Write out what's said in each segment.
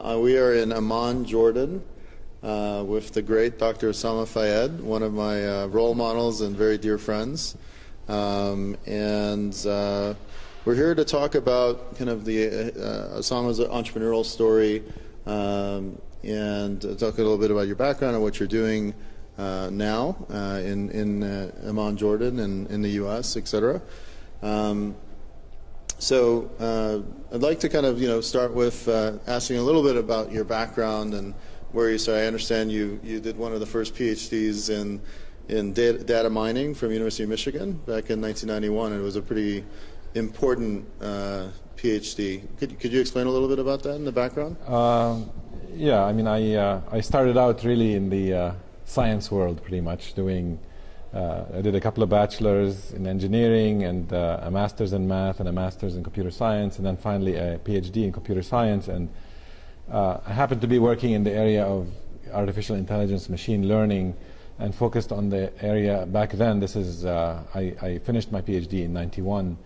We are in Amman, Jordan, with the great Dr. Usama Fayyad, one of my role models and very dear friends. We're here to talk about kind of the Usama's entrepreneurial story and talk a little bit about your background and what you're doing now in Amman, Jordan, and in the U.S., etc. I'd like to kind of start with asking a little bit about your background and where you started. I understand you did one of the first Ph.D s in data mining from University of Michigan back in 1991. It was a pretty important Ph.D. Could you explain a little bit about that in the background? Yeah, I mean, I started out really in the science world, pretty much doing. I did a couple of bachelors in engineering and a master's in math and a master's in computer science, and then finally a Ph.D. in computer science. And I happened to be working in the area of artificial intelligence, machine learning, and focused on the area back then. This is I finished my Ph.D. in '91.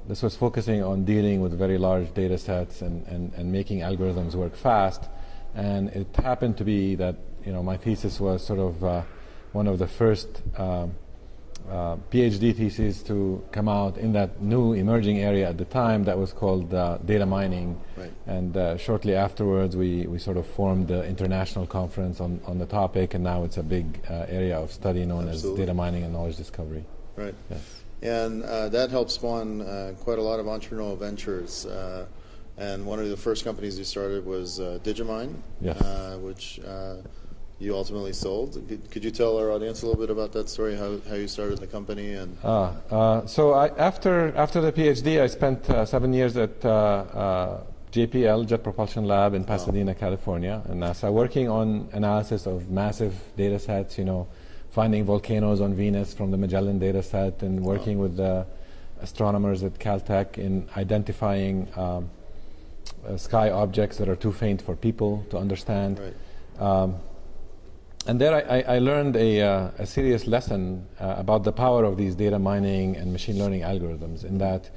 This was focusing on dealing with very large data sets and making algorithms work fast. And it happened to be that my thesis was sort of one of the first PhD theses to come out in that new emerging area at the time that was called data mining. Right. And shortly afterwards we sort of formed the international conference on the topic, and now it's a big area of study known Absolutely. as data mining and knowledge discovery. Right. Yes. And that helped spawn quite a lot of entrepreneurial ventures. And one of the first companies you started was Digimine, Yes. Which you ultimately sold. Could you tell our audience a little bit about that story, how you started the company? And so after the PhD, I spent 7 years at JPL, Jet Propulsion Lab in Pasadena, California, in NASA, working on analysis of massive data sets, finding volcanoes on Venus from the Magellan data set, and working with the astronomers at Caltech in identifying sky objects that are too faint for people to understand. Right. And there I learned a serious lesson about the power of these data mining and machine learning algorithms, in that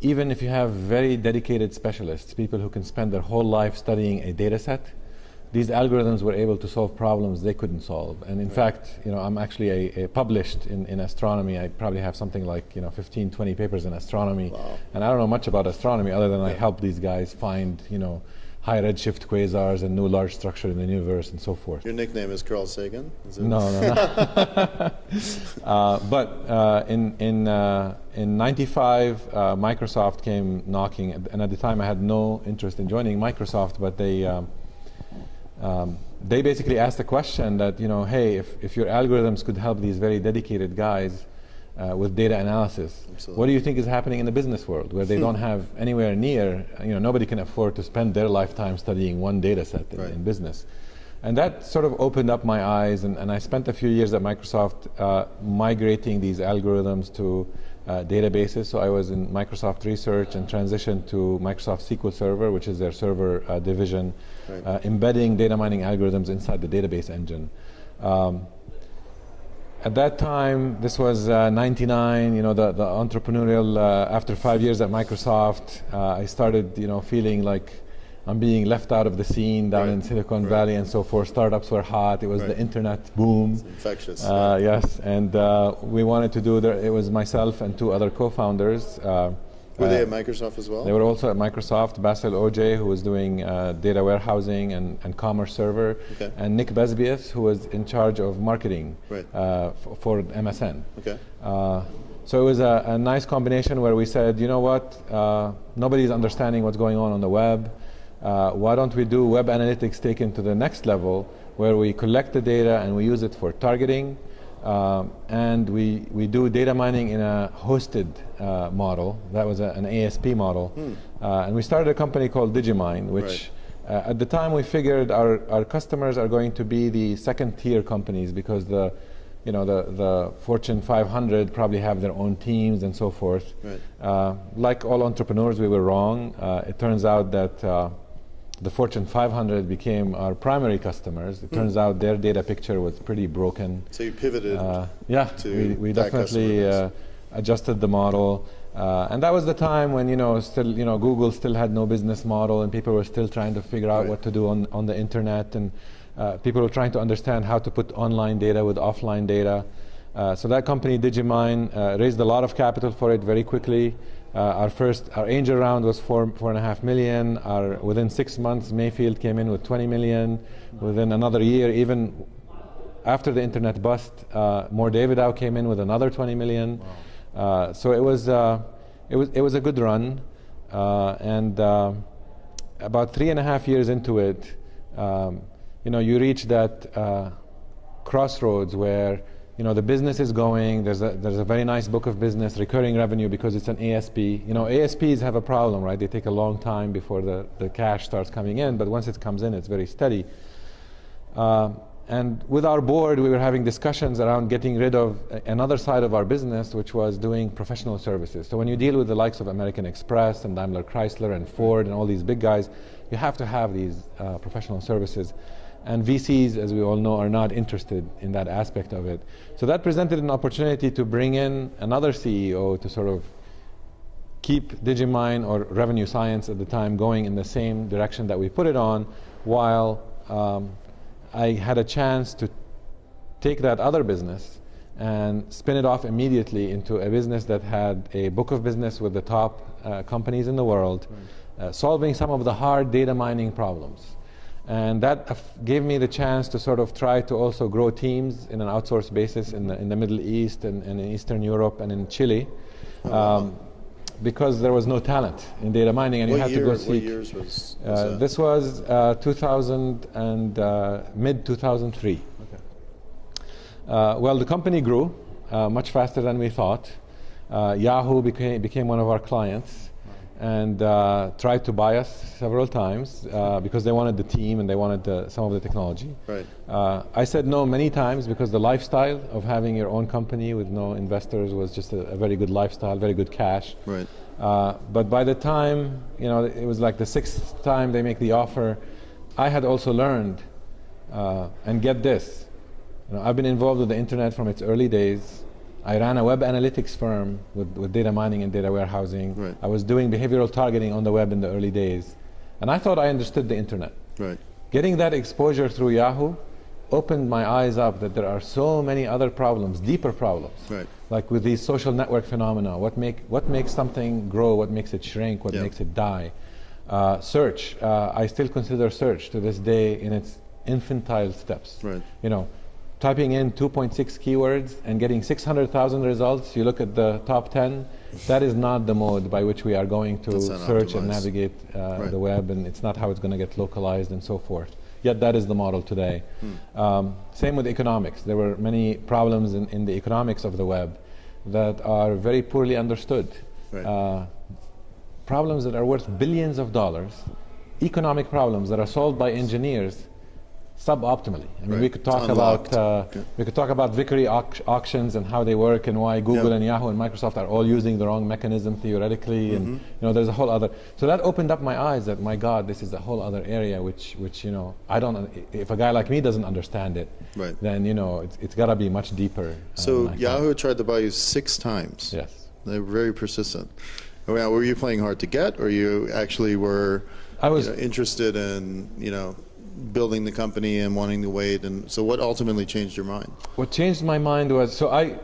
even if you have very dedicated specialists, people who can spend their whole life studying a data set, these algorithms were able to solve problems they couldn't solve. And in fact, I'm actually published in astronomy. I probably have something like 15, 20 papers in astronomy. Wow. And I don't know much about astronomy other than I help these guys find high redshift quasars and new large structure in the universe and so forth. Your nickname is Carl Sagan? Is it? No. But in '95, Microsoft came knocking, and at the time I had no interest in joining Microsoft, but they basically asked the question that, hey, if your algorithms could help these very dedicated guys with data analysis, Absolutely. What do you think is happening in the business world, where they don't have anywhere near, nobody can afford to spend their lifetime studying one data set in business. And that sort of opened up my eyes, and I spent a few years at Microsoft migrating these algorithms to databases. So I was in Microsoft Research and transitioned to Microsoft SQL Server, which is their server division, Right. embedding data mining algorithms inside the database engine. At that time, this was '99, the entrepreneurial, after 5 years at Microsoft, I started, feeling like I'm being left out of the scene down in Silicon Valley and so forth. Startups were hot. It was the internet boom. It's infectious. Yes, and we wanted to do, it was myself and two other co-founders. Were they at Microsoft as well? They were also at Microsoft. Basil Oj, who was doing data warehousing and commerce server, Okay. and Nick Besbius, who was in charge of marketing Right. for MSN. Okay. So it was a nice combination where we said, you know what, nobody's understanding what's going on the web. Why don't we do web analytics taken to the next level, where we collect the data and we use it for targeting, and we do data mining in a hosted model. That was an ASP model. And we started a company called Digimine, which at the time we figured our customers are going to be the second tier companies, because the Fortune 500 probably have their own teams and so forth. Right. Like all entrepreneurs, we were wrong. It turns out that the Fortune 500 became our primary customers. It turns out their data picture was pretty broken. So you pivoted Yeah, to we that definitely customer base. adjusted the model. And that was the time when, still, Google still had no business model, and people were still trying to figure out what to do on the internet, and people were trying to understand how to put online data with offline data. So that company, Digimine, raised a lot of capital for it very quickly. Our angel round was $4.5 million. Within 6 months, Mayfield came in with $20 million. Within another year, even after the internet bust, More Davidow came in with another $20 million. Wow. So it was a good run, and about 3.5 years into it, you reach that crossroads where the business is going. There's a very nice book of business, recurring revenue, because it's an ASP. ASPs have a problem, right? They take a long time before the cash starts coming in, but once it comes in, it's very steady. And with our board, we were having discussions around getting rid of another side of our business, which was doing professional services. So when you deal with the likes of American Express and Daimler Chrysler and Ford and all these big guys, you have to have these professional services. And VCs, as we all know, are not interested in that aspect of it. So that presented an opportunity to bring in another CEO to sort of keep Digimine, or Revenue Science at the time, going in the same direction that we put it on, while I had a chance to take that other business and spin it off immediately into a business that had a book of business with the top companies in the world, solving some of the hard data mining problems. And that gave me the chance to sort of try to also grow teams in an outsourced basis in the Middle East and in Eastern Europe and in Chile, because there was no talent in data mining, and you had to go seek. What years was that? This was 2000 and mid-2003. Okay. Well, the company grew much faster than we thought. Yahoo became one of our clients, and tried to buy us several times because they wanted the team and they wanted some of the technology. Right. I said no many times, because the lifestyle of having your own company with no investors was just a very good lifestyle, very good cash. Right. But by the time, it was like the 6th time they make the offer, I had also learned, and get this, I've been involved with the internet from its early days. I ran a web analytics firm with data mining and data warehousing. Right. I was doing behavioral targeting on the web in the early days. And I thought I understood the internet. Right. Getting that exposure through Yahoo opened my eyes up that there are so many other problems, deeper problems. Right. Like with these social network phenomena, what makes something grow, what makes it shrink, what makes it die. Search, I still consider search to this day in its infantile steps. Right. Typing in 2.6 keywords and getting 600,000 results, you look at the top 10, that is not the mode by which we are going to search and navigate the web, and it's not how it's going to get localized and so forth. Yet that is the model today. Same with economics. There were many problems in the economics of the web that are very poorly understood. Right. Problems that are worth billions of dollars, economic problems that are solved by engineers suboptimally. I mean, we could talk about Vickery auctions and how they work, and why Google and Yahoo and Microsoft are all using the wrong mechanism theoretically, and there's a whole other. So that opened up my eyes that, my God, this is a whole other area which I don't. If a guy like me doesn't understand it, then it's got to be much deeper. So Yahoo tried to buy you 6 times. Yes, they were very persistent. Were you playing hard to get, or you actually were? I was interested in building the company and wanting to wait, and so what ultimately changed your mind? What changed my mind was, so I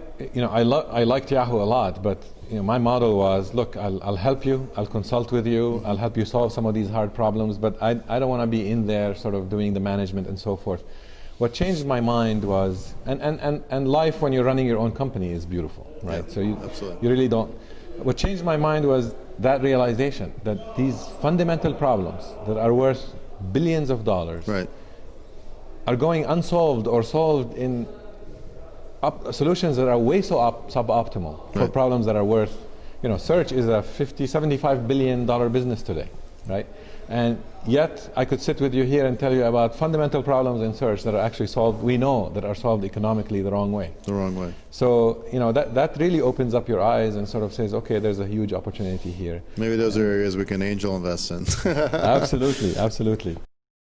liked Yahoo a lot, but my model was, look, I'll help you, I'll consult with you, I'll help you solve some of these hard problems, but I don't want to be in there sort of doing the management and so forth. What changed my mind was, and life when you're running your own company is beautiful, right? So you really don't. What changed my mind was that realization that these fundamental problems that are worth billions of dollars are going unsolved or solved in solutions that are way suboptimal for problems that are worth, search is a $75 billion business today, right? And yet I could sit with you here and tell you about fundamental problems in search that are actually solved, we know, that are solved economically the wrong way. The wrong way. So, that really opens up your eyes and sort of says, okay, there's a huge opportunity here. Maybe those are areas we can angel invest in. Absolutely, absolutely.